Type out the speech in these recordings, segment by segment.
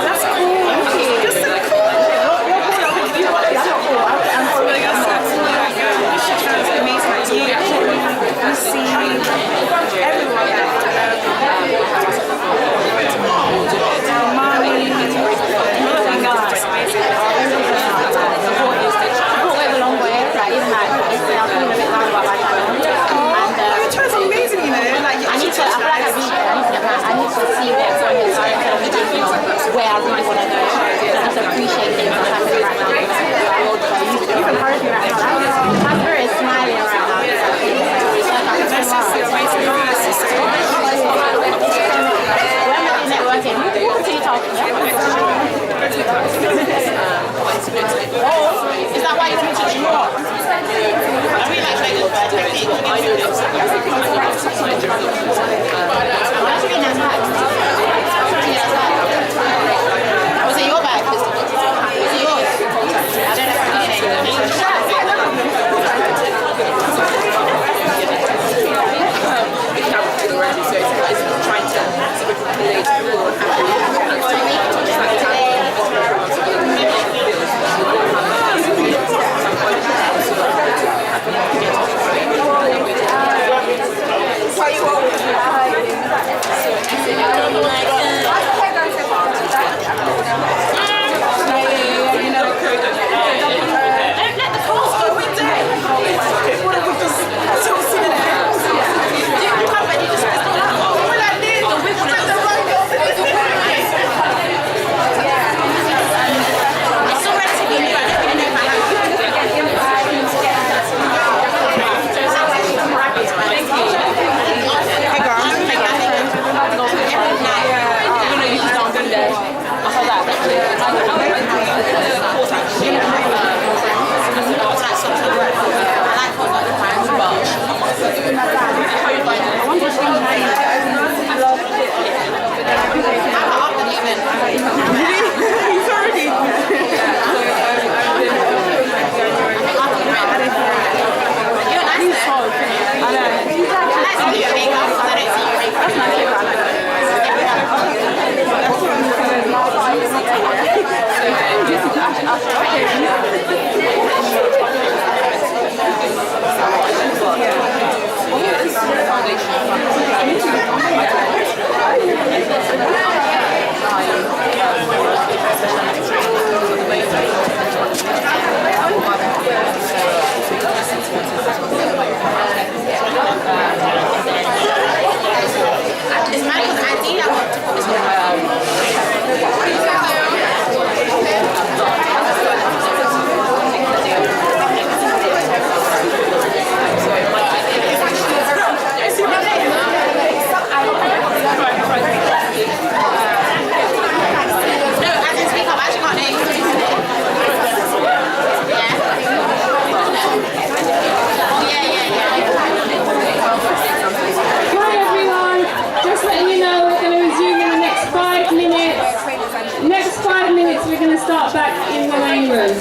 That's cool.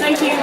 Thank you.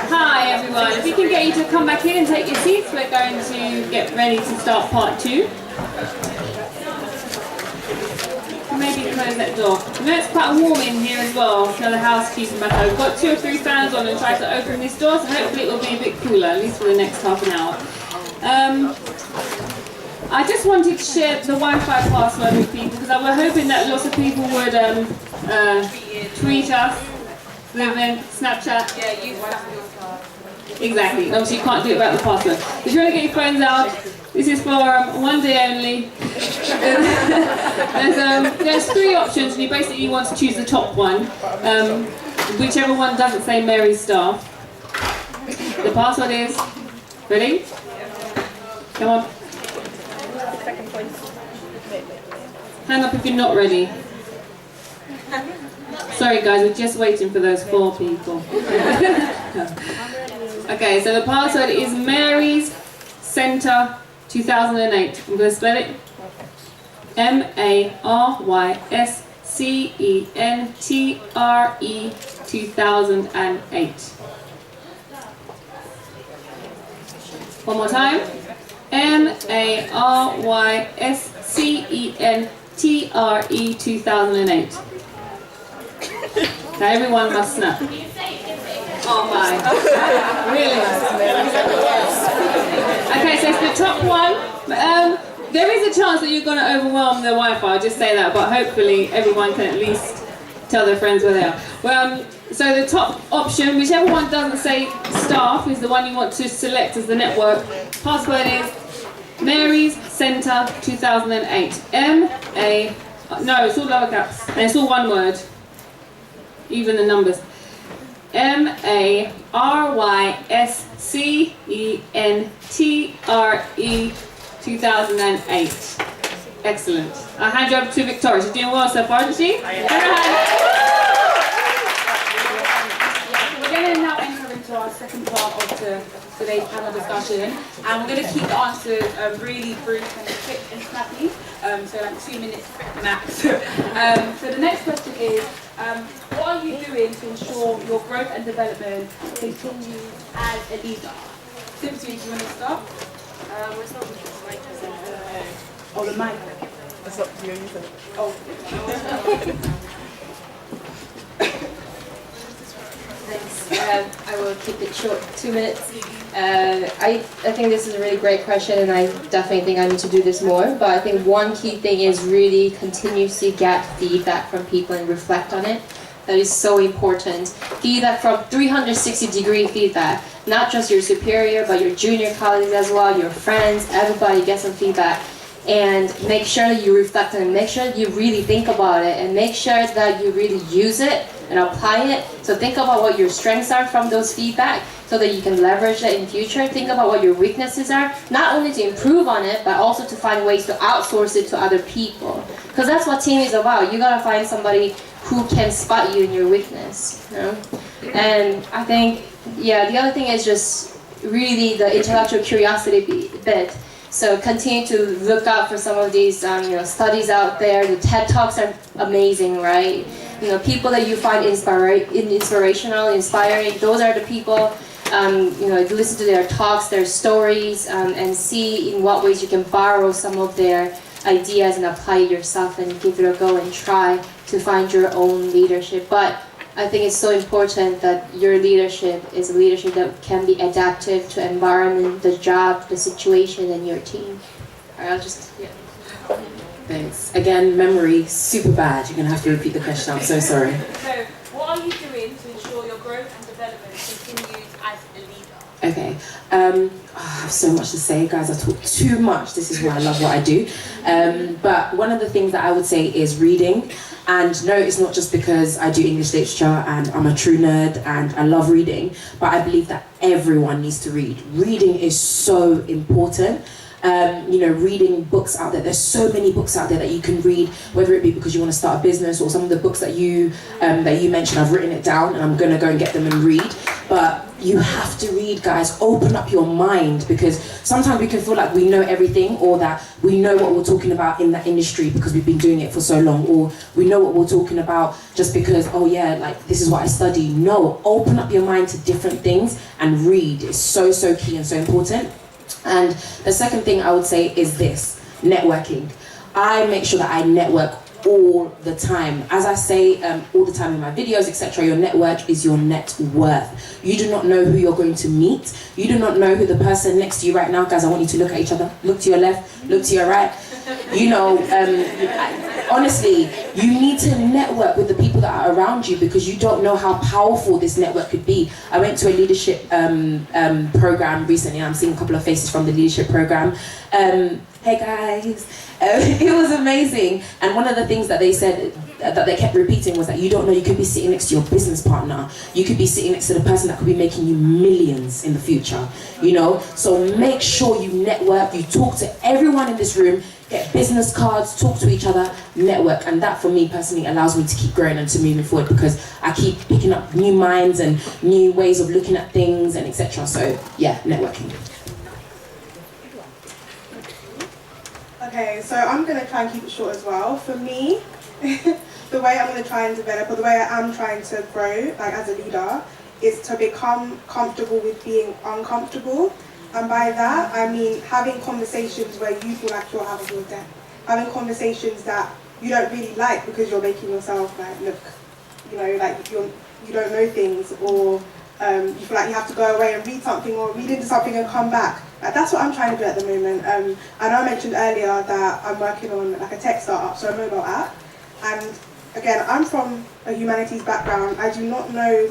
Hi everyone, if we can get you to come back in and take your seats, we're going to get ready to start part 2. Maybe close that door. You know it's quite warm in here as well, so the housekeeping back home. We've got 2 or 3 fans on and try to open this door, so hopefully it will be a bit cooler, at least for the next half an hour. I just wanted to share the Wi-Fi password with people because I was hoping that lots of people would tweet us, Snapchat. Yeah, use exactly. Obviously you can't do it without the password. If you want to get your phones out, this is for one day only. There's 3 options and you basically want to choose the top one. Whichever one doesn't say Mary's staff. The password is, ready? Come on. Hand up if you're not ready. Sorry guys, we're just waiting for those 4 people. Okay, so the password is Mary's Center 2008. I'm going to spell it. MARYSCENTRE 2008. One more time. MARYSCENTRE TRE 2008. Now everyone must snap. Oh my. Really? Okay, so it's the top one. There is a chance that you're going to overwhelm the Wi-Fi, I'll just say that, but hopefully everyone can at least tell their friends where they are. Well, so the top option, whichever one doesn't say staff, is the one you want to select as the network. Password is Mary's Centre 2008. No, it's all lower caps, and it's all one word. Even the numbers. MARYSCENTRE 2008. Excellent. I'll hand you over to Victoria. She's doing well so far, isn't she? We're going to now enter into our second part of today's panel discussion, and we're going to keep the answers really brief and quick and snappy, so like 2 minutes max. So the next question is, what are you doing to ensure your growth and development continues as a leader? Simply, do you want to start? We're starting with the mic. Oh, the mic. It's up to you. Oh. Thanks. I will keep it short, 2 minutes. I think this is a really great question, and I definitely think I need to do this more. But I think one key thing is really continuously get feedback from people and reflect on it. That is so important. Feedback from 360-degree feedback. Not just your superior, but your junior colleagues as well, your friends, everybody get some feedback. And make sure that you reflect on it, make sure that you really think about it, and make sure that you really use it and apply it. So think about what your strengths are from those feedback so that you can leverage it in future. Think about what your weaknesses are, not only to improve on it, but also to find ways to outsource it to other people. Because that's what team is about. You gotta find somebody who can spot you in your weakness. You know? And I think, yeah, the other thing is just really the intellectual curiosity bit. So continue to look out for some of these studies out there. The TED Talks are amazing, right? People that you find inspirational, inspiring, those are the people, listen to their talks, their stories, and see in what ways you can borrow some of their ideas and apply it yourself and give it a go and try to find your own leadership. But I think it's so important that your leadership is a leadership that can be adaptive to environment, the job, the situation, and your team. All right, I'll just, yeah. Thanks. Again, memory, super bad. You're going to have to repeat the question. I'm so sorry. So, what are you doing to ensure your growth and development continues as a leader? Okay. I have so much to say, guys. I talk too much. This is why I love what I do. But one of the things that I would say is reading. And no, it's not just because I do English literature and I'm a true nerd and I love reading, but I believe that everyone needs to read. Reading is so important. Reading books out there. There's so many books out there that you can read, whether it be because you want to start a business or some of the books that you mentioned, I've written it down and I'm going to go and get them and read. But you have to read, guys. Open up your mind, because sometimes we can feel like we know everything, or that we know what we're talking about in that industry because we've been doing it for so long, or we know what we're talking about just because, oh yeah, like this is what I study. No, open up your mind to different things and read. It's so, so key and so important. And the second thing I would say is this, networking. I make sure that I network all the time. As I say all the time in my videos, etc., your network is your net worth. You do not know who you're going to meet. You do not know who the person next to you right now, guys, I want you to look at each other. Look to your left, look to your right. Honestly, you need to network with the people that are around you, because you don't know how powerful this network could be. I went to a leadership program recently, and I'm seeing a couple of faces from the leadership program. Hey guys, it was amazing. And one of the things that they said, that they kept repeating, was that you don't know, you could be sitting next to your business partner. You could be sitting next to the person that could be making you millions in the future, So make sure you network, you talk to everyone in this room, get business cards, talk to each other, network. And that for me personally allows me to keep growing and to moving forward, because I keep picking up new minds and new ways of looking at things and etc. So yeah, networking. Okay, so I'm going to try and keep it short as well. For me, the way I'm going to try and develop, or the way I am trying to grow, like as a leader, is to become comfortable with being uncomfortable. And by that, I mean having conversations where you feel like you're out of your depth. Having conversations that you don't really like because you're making yourself like look, you know, like you don't know things, or you feel like you have to go away and read something or read into something and come back. Like, that's what I'm trying to do at the moment. I know I mentioned earlier that I'm working on like a tech startup, so a mobile app, and again, I'm from a humanities background. I do not know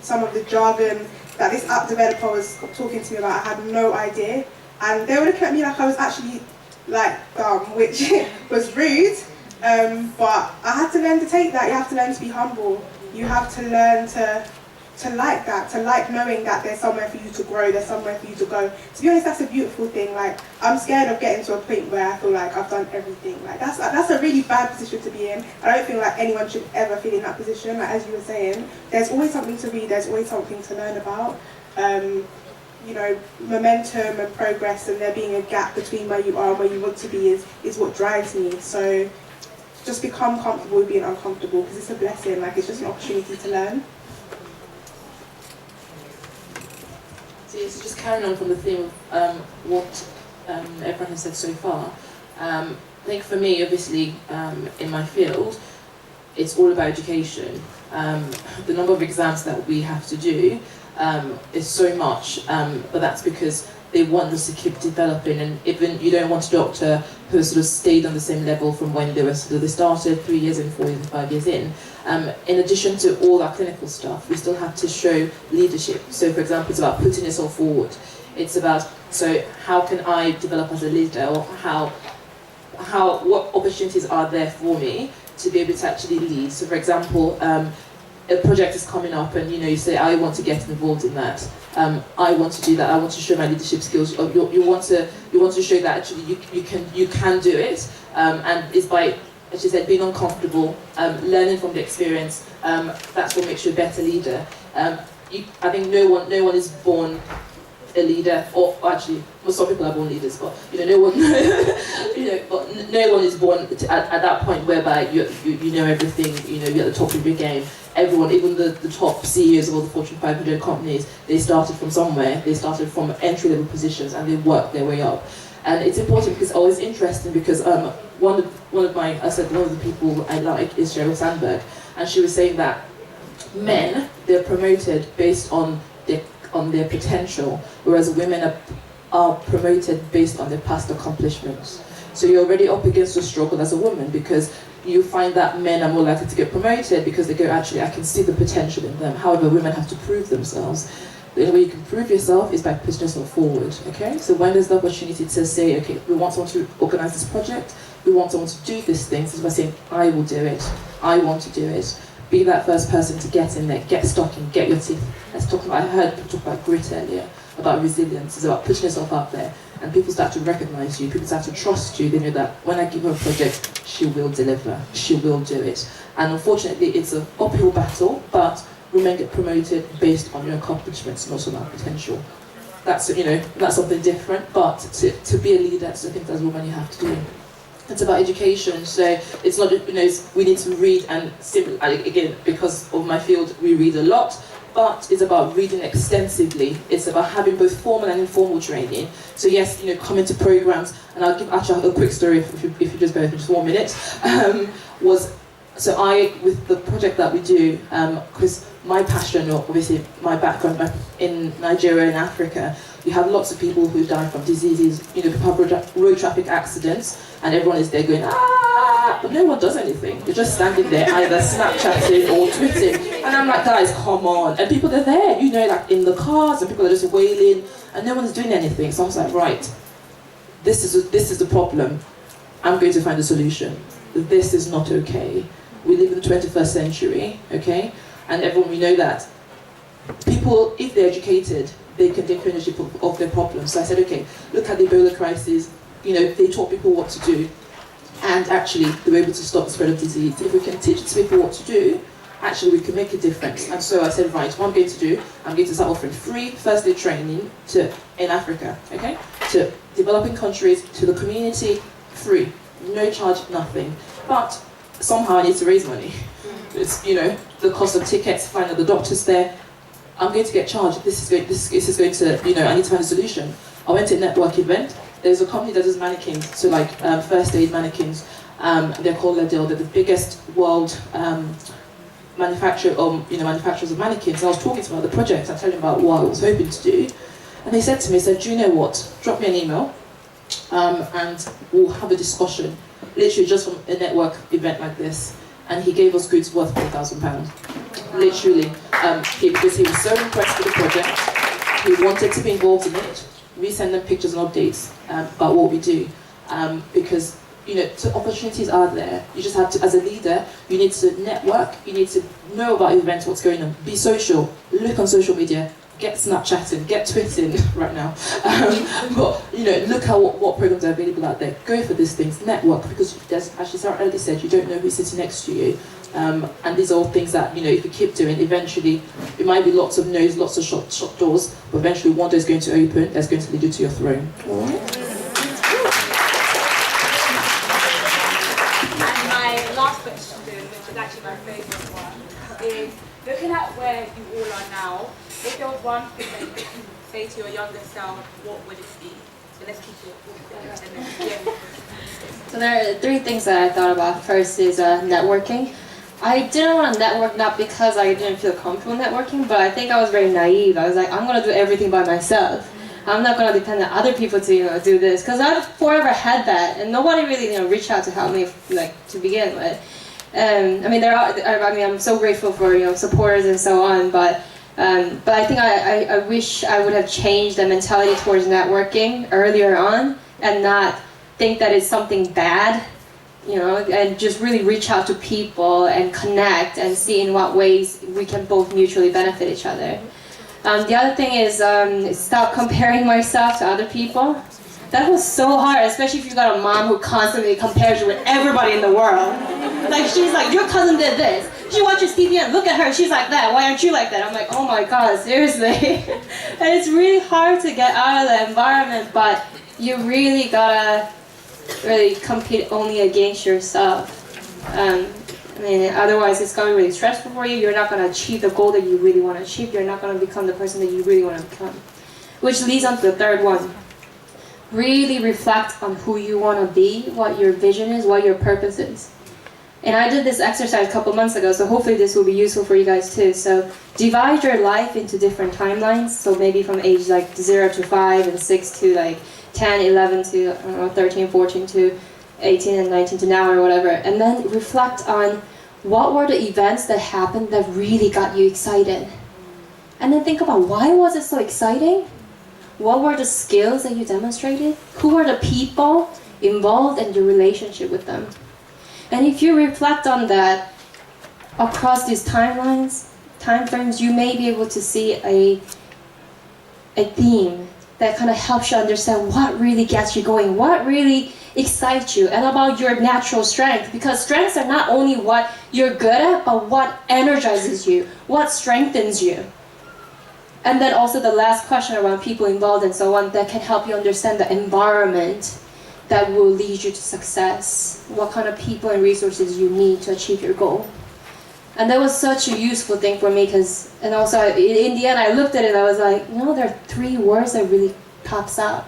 some of the jargon that this app developer was talking to me about. I had no idea, and they were looking at me like I was actually like dumb, which was rude. But I had to learn to take that. You have to learn to be humble. You have to learn to like that, to like knowing that there's somewhere for you to grow, there's somewhere for you to go. To be honest, that's a beautiful thing. Like, I'm scared of getting to a point where I feel like I've done everything. Like, that's a really bad position to be in. I don't feel like anyone should ever feel in that position. Like, as you were saying, there's always something to read, there's always something to learn about. You know, momentum and progress, and there being a gap between where you are and where you want to be is what drives me. So just become comfortable with being uncomfortable, because it's a blessing. Like, it's just an opportunity to learn. So just carrying on from the theme of what everyone has said so far, I think for me, obviously, in my field, it's all about education. The number of exams that we have to do is so much, but that's because they want us to keep developing, and even you don't want a doctor who sort of stayed on the same level from when they started 3 years in, 4 years, and 5 years in. In addition to all our clinical stuff, we still have to show leadership. So, for example, it's about putting yourself forward. It's about, so how can I develop as a leader, or what opportunities are there for me to be able to actually lead. So, for example, a project is coming up, and you say, I want to get involved in that. I want to do that. I want to show my leadership skills. You want to show that actually you can do it, and it's by, as you said, being uncomfortable, learning from the experience. That's what makes you a better leader. I think no one is born a leader, or actually, well, some people are born leaders, but no one, but no one is born at that point whereby you know everything. You're at the top of your game. Everyone, even the top CEOs of all the Fortune 500 companies, they started from somewhere. They started from entry-level positions, and they worked their way up. And it's important because it's always interesting, because one of the people I like is Sheryl Sandberg, and she was saying that men, they're promoted based on their potential, whereas women are promoted based on their past accomplishments. So you're already up against a struggle as a woman, because you find that men are more likely to get promoted because they go, actually, I can see the potential in them. However, women have to prove themselves. The only way you can prove yourself is by putting yourself forward, okay? So when there's the opportunity to say, okay, we want someone to organize this project, we want someone to do this thing, so by saying, I will do it, I want to do it. Be that first person to get in there, get stuck in, get your teeth. I heard people talk about grit earlier, about resilience. It's about putting yourself out there, and people start to recognize you, people start to trust you. They know that when I give her a project, she will deliver, she will do it. And unfortunately, it's an uphill battle, but women get promoted based on your accomplishments, not on our potential. That's something different, but to be a leader, that's the thing as a woman you have to do. It's about education, so it's not, we need to read, and again, because of my field, we read a lot, but it's about reading extensively. It's about having both formal and informal training. So yes, coming to programs, and I'll give actually a quick story if you just bear with me just 1 minute. With the project that we do, because my passion, or obviously my background in Nigeria and Africa, you have lots of people who die from diseases, people have road traffic accidents, and everyone is there going, ah, but no one does anything. You're just standing there either Snapchatting or tweeting, and I'm like, guys, come on. And people are there, like in the cars, and people are just wailing, and no one's doing anything. So I was like, right, this is the problem. I'm going to find a solution. This is not okay. We live in the 21st century, okay? And everyone, we know that people, if they're educated, they can take ownership of their problems. So I said, okay, look at the Ebola crisis. They taught people what to do, and actually they were able to stop the spread of disease. If we can teach people what to do, actually we can make a difference. And so I said, right, what I'm going to do, I'm going to start offering free first aid training in Africa, okay? To developing countries, to the community, free, no charge, nothing. But somehow I need to raise money. It's, the cost of tickets, finding the doctors there. I'm going to get charged. This is going to, I need to find a solution. I went to a network event. There's a company that does mannequins, so like first aid mannequins. They're called Ladil. They're the biggest world manufacturers of mannequins. And I was talking to them about the project. I told them about what I was hoping to do, and they said to me, "Do you know what? Drop me an email, and we'll have a discussion." Literally just from a network event like this, and he gave us goods worth £4,000. Literally, because he was so impressed with the project, he wanted to be involved in it. We send them pictures and updates about what we do, because opportunities are there. You just have to, as a leader, you need to network. You need to know about events, what's going on. Be social. Look on social media. Get Snapchatting. Get Twitting right now. But look at what programs are available out there. Go for these things. Network, because there's, as Sarah already said, you don't know who's sitting next to you. And these are all things that if you keep doing, eventually it might be lots of no's, lots of shut doors, but eventually one door is going to open. That's going to lead you to your throne. Last question, which is actually my favourite one, is looking at where you all are now, if there was one thing that you could say to your younger self, what would it be? So let's keep it all. So there are 3 things that I thought about. First is networking. I didn't want to network not because I didn't feel comfortable networking, but I think I was very naive. I was like, I'm going to do everything by myself. I'm not going to depend on other people to do this, because I've forever had that, and nobody really reached out to help me to begin with. I'm so grateful for supporters and so on, but I think I wish I would have changed the mentality towards networking earlier on, and not think that it's something bad, and just really reach out to people and connect and see in what ways we can both mutually benefit each other. The other thing is stop comparing myself to other people. That was so hard, especially if you got a mom who constantly compares you with everybody in the world. Like, she's like, your cousin did this. She watches TV and look at her, she's like that. Why aren't you like that? I'm like, oh my God, seriously. And it's really hard to get out of the environment, but you really gotta really compete only against yourself. Otherwise it's going to be really stressful for you. You're not going to achieve the goal that you really want to achieve. You're not going to become the person that you really want to become. Which leads on to the third one. Really reflect on who you want to be, what your vision is, what your purpose is. And I did this exercise a couple months ago, so hopefully this will be useful for you guys too. So divide your life into different timelines. So maybe from age 0 to 5 and 6 to 10, 11 to 13, 14 to 18 and 19 to now or whatever, and then reflect on what were the events that happened that really got you excited, and then think about why was it so exciting, what were the skills that you demonstrated, who were the people involved in your relationship with them. And if you reflect on that across these time frames, you may be able to see a theme that kind of helps you understand what really gets you going, what really excites you, and about your natural strength. Because strengths are not only what you're good at, but what energizes you, what strengthens you. And then also the last question around people involved and so on, that can help you understand the environment that will lead you to success, what kind of people and resources you need to achieve your goal. And that was such a useful thing for me, and also in the end I looked at it, I was like, there are 3 words that really pops out,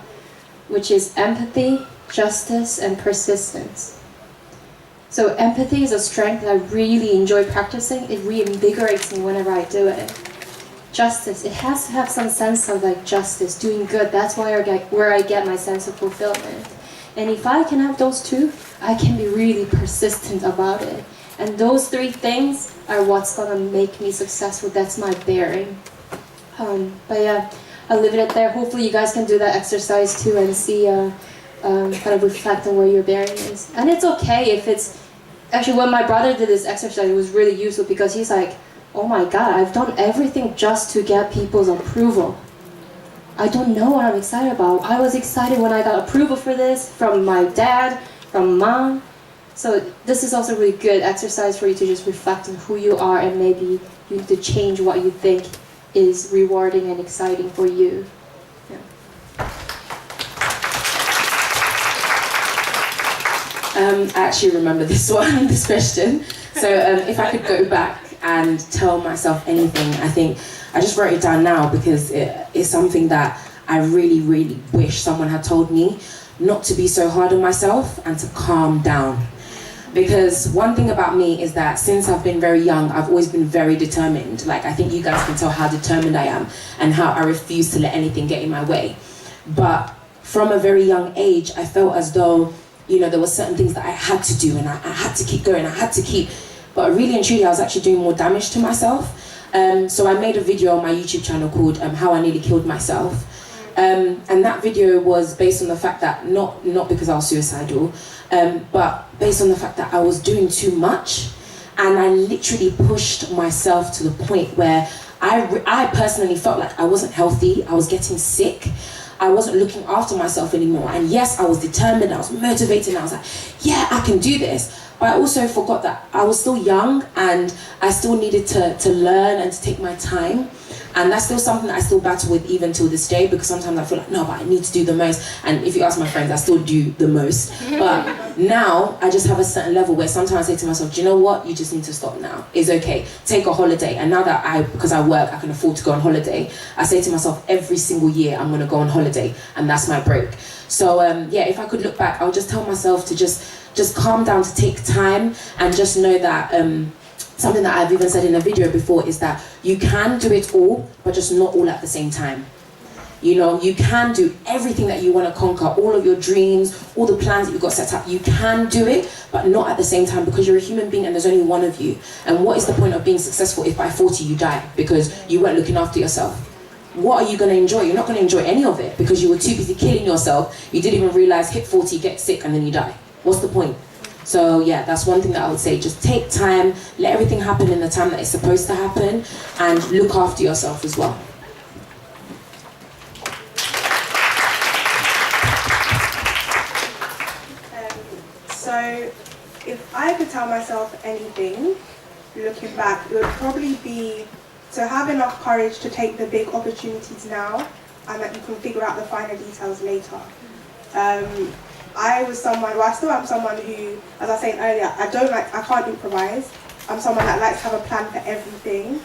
which is empathy, justice, and persistence. So empathy is a strength that I really enjoy practicing. It reinvigorates me whenever I do it. Justice, it has to have some sense of justice, doing good. That's where I get my sense of fulfillment. And if I can have those 2, I can be really persistent about it. And those 3 things are what's gonna make me successful. That's my bearing. But yeah, I'll leave it at there. Hopefully you guys can do that exercise too and see, kind of reflect on where your bearing is. And it's okay if it's, actually when my brother did this exercise, it was really useful because he's like, oh my God, I've done everything just to get people's approval. I don't know what I'm excited about. I was excited when I got approval for this from my dad, from mom. So this is also a really good exercise for you to just reflect on who you are, and maybe you need to change what you think is rewarding and exciting for you. Yeah. I actually remember this one, this question. So if I could go back and tell myself anything, I think I just wrote it down now because it is something that I really, really wish someone had told me, not to be so hard on myself and to calm down. Because one thing about me is that since I've been very young, I've always been very determined. Like, I think you guys can tell how determined I am and how I refuse to let anything get in my way. But from a very young age, I felt as though, you know, there were certain things that I had to do and I had to keep going, but really and truly I was actually doing more damage to myself. So I made a video on my YouTube channel called How I Nearly Killed Myself. And that video was based on the fact that, not because I was suicidal, but based on the fact that I was doing too much, and I literally pushed myself to the point where I personally felt like I wasn't healthy, I was getting sick, I wasn't looking after myself anymore. And yes, I was determined, I was motivated, and I was like, yeah, I can do this. But I also forgot that I was still young and I still needed to learn and to take my time. And that's still something that I still battle with even till this day, because sometimes I feel like, no, but I need to do the most. And if you ask my friends, I still do the most. But now I just have a certain level where sometimes I say to myself, do you know what? You just need to stop now. It's okay. Take a holiday. And now that because I work, I can afford to go on holiday. I say to myself, every single year I'm going to go on holiday, and that's my break. So yeah, if I could look back, I'll just tell myself to just calm down, to take time, and just know that something that I've even said in a video before is that you can do it all, but just not all at the same time. You know, you can do everything that you want to conquer, all of your dreams, all the plans that you've got set up. You can do it, but not at the same time, because you're a human being and there's only one of you. And what is the point of being successful if by 40 you die because you weren't looking after yourself? What are you going to enjoy? You're not going to enjoy any of it because you were too busy killing yourself. You didn't even realize hit 40, get sick, and then you die. What's the point? So yeah, that's one thing that I would say. Just take time, let everything happen in the time that it's supposed to happen, and look after yourself as well. So if I could tell myself anything, looking back, it would probably be to have enough courage to take the big opportunities now, and that you can figure out the finer details later. I was someone, well I still am someone who, as I was saying earlier, I can't improvise. I'm someone that likes to have a plan for everything.